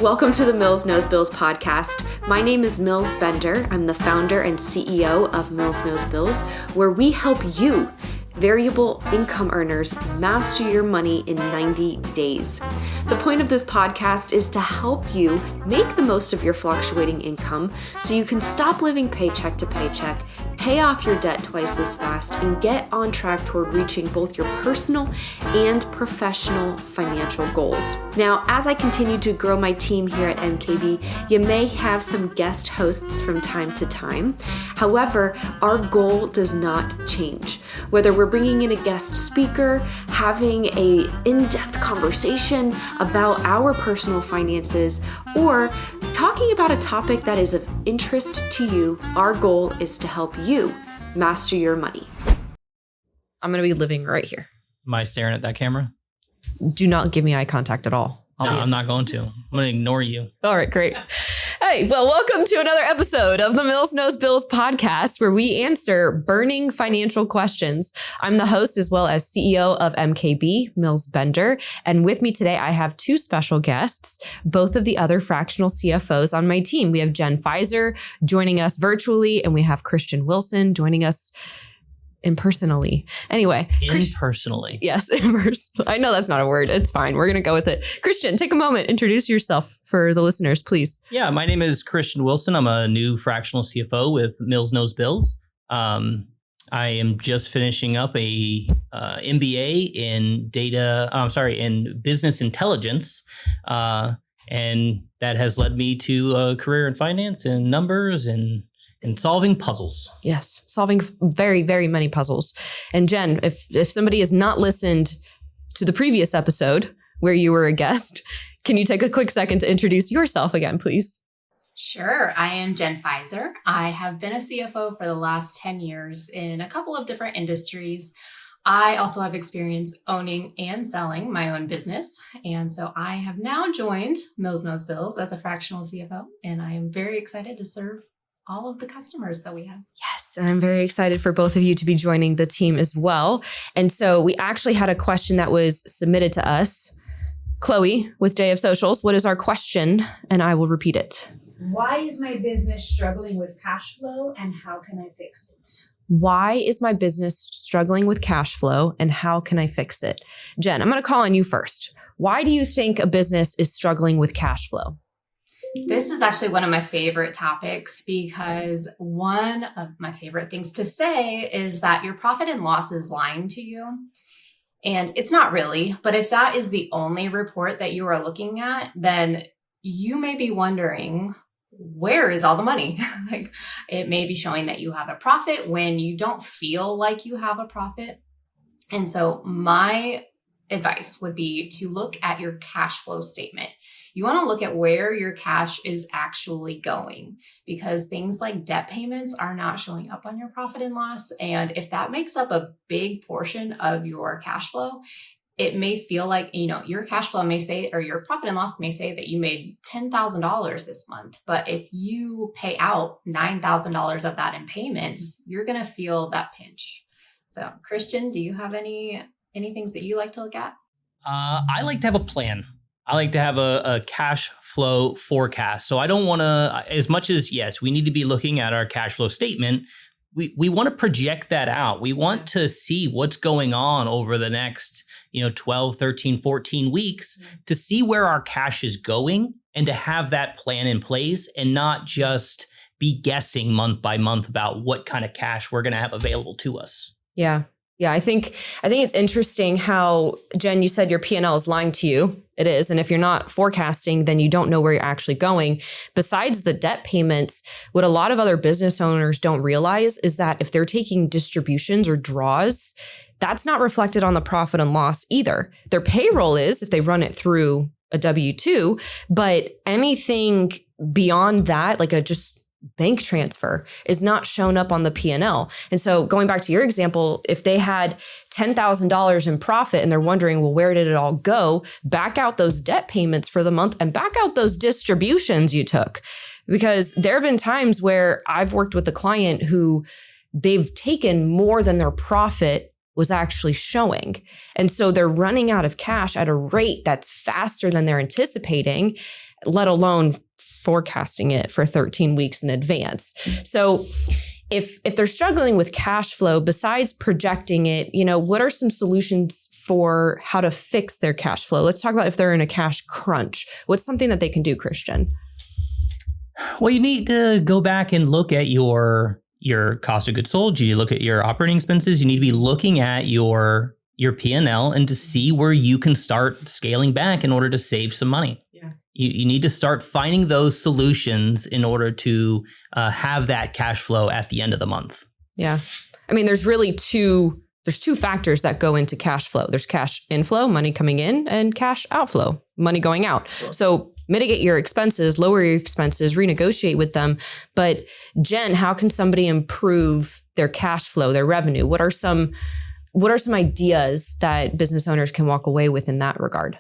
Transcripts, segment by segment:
Welcome to the Mills Knows Bills podcast. My name is Mills Bender. I'm the founder and CEO of Mills Knows Bills, where we help you, variable income earners, master your money in 90 days. The point of this podcast is to help you make the most of your fluctuating income so you can stop living paycheck to paycheck, pay off your debt twice as fast, and get on track toward reaching both your personal and professional financial goals. Now, as I continue to grow my team here at MKB, you may have some guest hosts from time to time. However, our goal does not change. Whether we're bringing in a guest speaker, having an in-depth conversation about our personal finances, or talking about a topic that is of interest to you, our goal is to help you master your money. I'm going to be living right here. Am I staring at that camera? Do not give me eye contact at all. No, I'm not going to. I'm going to ignore you. All right, great. Hey, well, welcome to another episode of the Mills Knows Bills podcast, where we answer burning financial questions. I'm the host as well as CEO of MKB, Mills Bender. And with me today, I have two special guests, both of the other fractional CFOs on my team. We have Jen Fizer joining us virtually, and we have Christian Wilson joining us impersonally. Anyway. Impersonally. Yes, impersonally. I know that's not a word. It's fine. We're going to go with it. Christian, take a moment. Introduce yourself for the listeners, please. Yeah, my name is Christian Wilson. I'm a new fractional CFO with Mills Knows Bills. I am just finishing up a MBA in in business intelligence. And that has led me to a career in finance and numbers and solving puzzles. Yes, solving very, very many puzzles. And Jen, if somebody has not listened to the previous episode where you were a guest, can you take a quick second to introduce yourself again, please? Sure. I am Jen Fizer. I have been a CFO for the last 10 years in a couple of different industries. I also have experience owning and selling my own business. And so I have now joined Mills Knows Bills as a fractional CFO, and I am very excited to serve all of the customers that we have. Yes, and I'm very excited for both of you to be joining the team as well. And so we actually had a question that was submitted to us. Chloe with Day of Socials, what is our question? And I will repeat it. Why is my business struggling with cash flow and how can I fix it? Why is my business struggling with cash flow and how can I fix it? Jen, I'm going to call on you first. Why do you think a business is struggling with cash flow? This is actually one of my favorite topics because one of my favorite things to say is that your profit and loss is lying to you. And it's not really, but if that is the only report that you are looking at, then you may be wondering, where is all the money? Like, it may be showing that you have a profit when you don't feel like you have a profit. And so my advice would be to look at your cash flow statement. You want to look at where your cash is actually going, because things like debt payments are not showing up on your profit and loss. And if that makes up a big portion of your cash flow, it may feel like, your cash flow may say, or your profit and loss may say that you made $10,000 this month. But if you pay out $9,000 of that in payments, you're going to feel that pinch. So Christian, do you have any things that you like to look at? I like to have a plan. I like to have a cash flow forecast. So I don't want to, as much as, yes, we need to be looking at our cash flow statement, we want to project that out. We want to see what's going on over the next, 12, 13, 14 weeks to see where our cash is going and to have that plan in place and not just be guessing month by month about what kind of cash we're going to have available to us. Yeah. Yeah, I think it's interesting how, Jen, you said your P&L is lying to you. It is. And if you're not forecasting, then you don't know where you're actually going. Besides the debt payments, what a lot of other business owners don't realize is that if they're taking distributions or draws, that's not reflected on the profit and loss either. Their payroll is if they run it through a W-2, but anything beyond that, like a just bank transfer, is not shown up on the P&L. And so going back to your example, if they had $10,000 in profit and they're wondering, well, where did it all go? Back out those debt payments for the month and back out those distributions you took. Because there have been times where I've worked with a client who they've taken more than their profit was actually showing. And so they're running out of cash at a rate that's faster than they're anticipating, let alone forecasting it for 13 weeks in advance. So if they're struggling with cash flow, besides projecting it, what are some solutions for how to fix their cash flow? Let's talk about if they're in a cash crunch. What's something that they can do, Christian? Well, you need to go back and look at your cost of goods sold. You look at your operating expenses. You need to be looking at your P&L and to see where you can start scaling back in order to save some money. Yeah. You need to start finding those solutions in order to have that cash flow at the end of the month. Yeah. I mean, there's two factors that go into cash flow. There's cash inflow, money coming in, and cash outflow, money going out. Sure. So mitigate your expenses, lower your expenses, renegotiate with them. But Jen, how can somebody improve their cash flow, their revenue? What are some ideas that business owners can walk away with in that regard?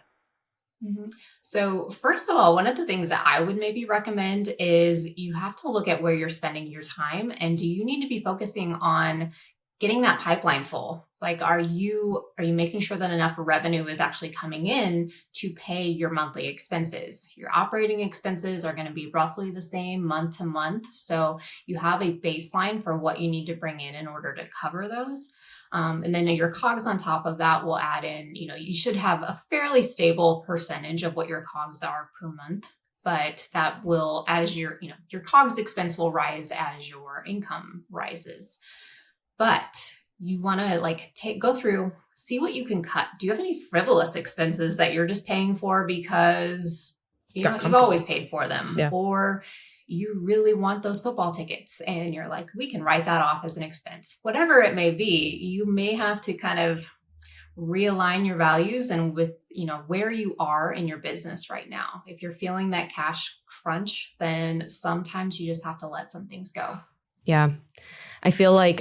Mm-hmm. So first of all, one of the things that I would maybe recommend is you have to look at where you're spending your time, and do you need to be focusing on getting that pipeline full? Like, are you making sure that enough revenue is actually coming in to pay your monthly expenses? Your operating expenses are going to be roughly the same month to month. So you have a baseline for what you need to bring in order to cover those. And then your COGS on top of that will add in, you should have a fairly stable percentage of what your COGS are per month, but that will, as your COGS expense will rise as your income rises. But you want to go through, see what you can cut. Do you have any frivolous expenses that you're just paying for because you've always paid for them? Yeah. Or you really want those football tickets and you're like, we can write that off as an expense. Whatever it may be, you may have to kind of realign your values and with, where you are in your business right now. If you're feeling that cash crunch, then sometimes you just have to let some things go. Yeah. I feel like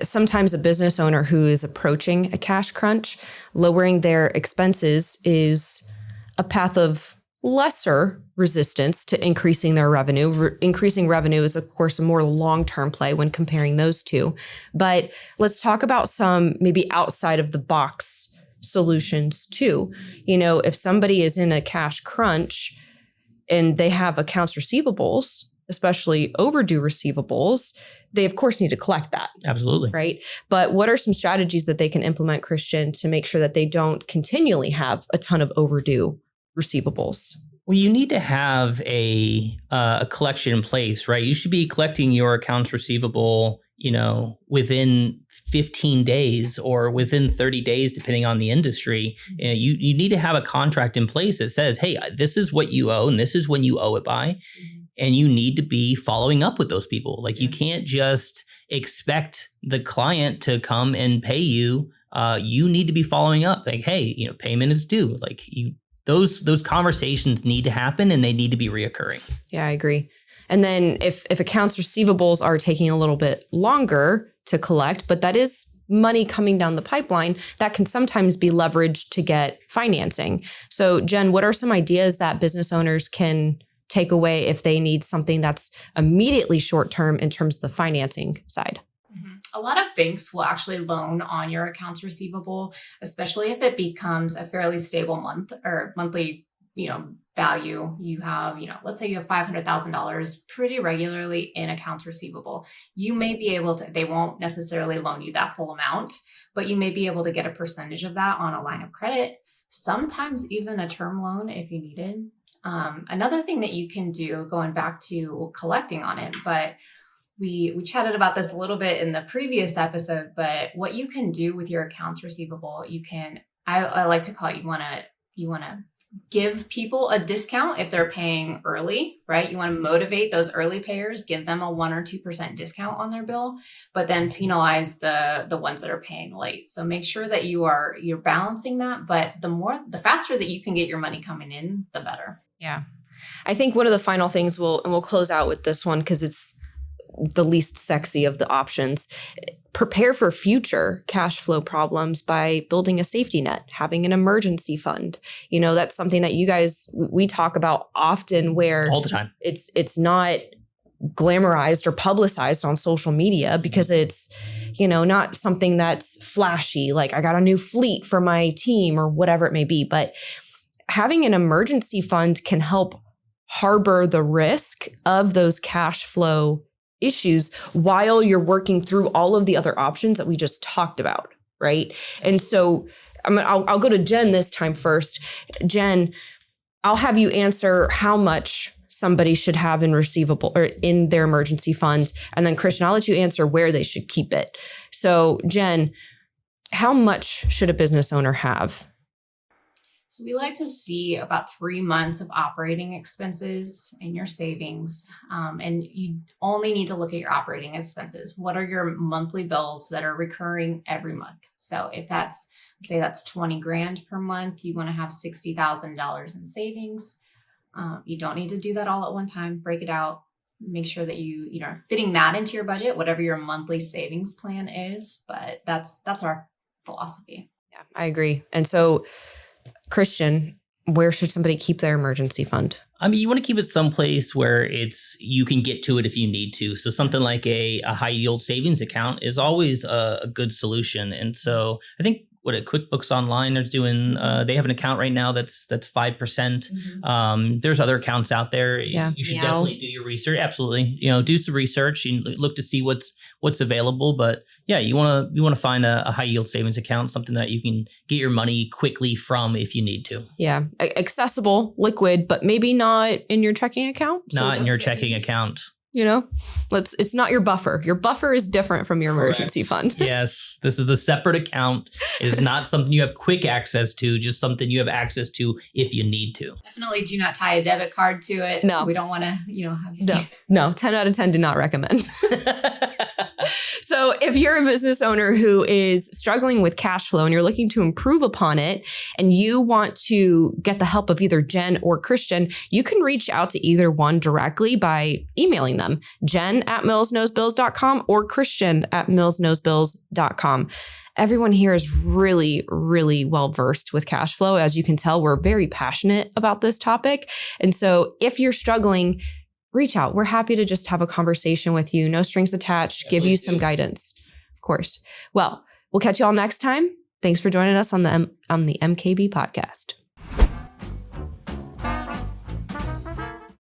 sometimes a business owner who is approaching a cash crunch, lowering their expenses is a path of lesser resistance to increasing their revenue. Increasing revenue is, of course, a more long-term play when comparing those two. But let's talk about some maybe outside of the box solutions too. If somebody is in a cash crunch and they have accounts receivables, especially overdue receivables, they of course need to collect that. Absolutely. Right. But what are some strategies that they can implement, Christian, to make sure that they don't continually have a ton of overdue receivables? Well, you need to have a collection in place, right? You should be collecting your accounts receivable, within 15 days or within 30 days, depending on the industry. You need to have a contract in place that says, hey, this is what you owe and this is when you owe it by. And you need to be following up with those people. Like, you can't just expect the client to come and pay you. You need to be following up. Like, hey, payment is due. Like, those conversations need to happen and they need to be reoccurring. Yeah, I agree. And then if accounts receivables are taking a little bit longer to collect, but that is money coming down the pipeline, that can sometimes be leveraged to get financing. So Jen, what are some ideas that business owners can take away if they need something that's immediately short-term in terms of the financing side? A lot of banks will actually loan on your accounts receivable, especially if it becomes a fairly stable month or monthly, value. You have, let's say you have $500,000 pretty regularly in accounts receivable. You may be able to, they won't necessarily loan you that full amount, but you may be able to get a percentage of that on a line of credit, sometimes even a term loan if you needed. Another thing that you can do, going back to collecting on it, but we chatted about this a little bit in the previous episode, but what you can do with your accounts receivable, I like to call it, you want to give people a discount if they're paying early, right? You want to motivate those early payers, give them a 1 or 2% discount on their bill, but then penalize the ones that are paying late. So make sure that you're balancing that, but the faster that you can get your money coming in, the better. Yeah. I think one of the final things we'll close out with this one because it's the least sexy of the options. Prepare for future cash flow problems by building a safety net, having an emergency fund. That's something that you guys, we talk about often where all the time. It's not glamorized or publicized on social media because it's, not something that's flashy, like I got a new fleet for my team or whatever it may be. But having an emergency fund can help harbor the risk of those cash flow issues while you're working through all of the other options that we just talked about, right? And so I'll go to Jen this time first. Jen, I'll have you answer how much somebody should have in receivable or in their emergency fund. And then Christian, I'll let you answer where they should keep it. So Jen, how much should a business owner have? So we like to see about 3 months of operating expenses in your savings. And you only need to look at your operating expenses. What are your monthly bills that are recurring every month? So if that's, say that's 20 grand per month, you want to have $60,000 in savings. You don't need to do that all at one time. Break it out. Make sure that you are fitting that into your budget, whatever your monthly savings plan is. But that's our philosophy. Yeah, I agree. And so, Christian, where should somebody keep their emergency fund? I mean, you want to keep it someplace where you can get to it if you need to. So something like a high yield savings account is always a good solution. And so I think what a QuickBooks Online is doing, they have an account right now that's 5%. Mm-hmm. There's other accounts out there. Yeah. You should definitely do your research. Absolutely. Do some research and look to see what's available. But yeah, you want to find a high yield savings account, something that you can get your money quickly from if you need to. Yeah. Accessible, liquid, but maybe not in your checking account. Not in your checking account. It's not your buffer. Your buffer is different from your emergency fund. Yes. This is a separate account. It is not something you have quick access to, just something you have access to if you need to. Definitely do not tie a debit card to it. No. We don't want to, have No, 10 out of 10 do not recommend. So if you're a business owner who is struggling with cash flow and you're looking to improve upon it and you want to get the help of either Jen or Christian, you can reach out to either one directly by emailing them, jen@millsknowsbills.com or christian@millsknowsbills.com. Everyone here is really, really well versed with cash flow. As you can tell, we're very passionate about this topic. And so if you're struggling, reach out. We're happy to just have a conversation with you. No strings attached. Yeah, give you some guidance, of course. Well, we'll catch you all next time. Thanks for joining us on the MKB podcast.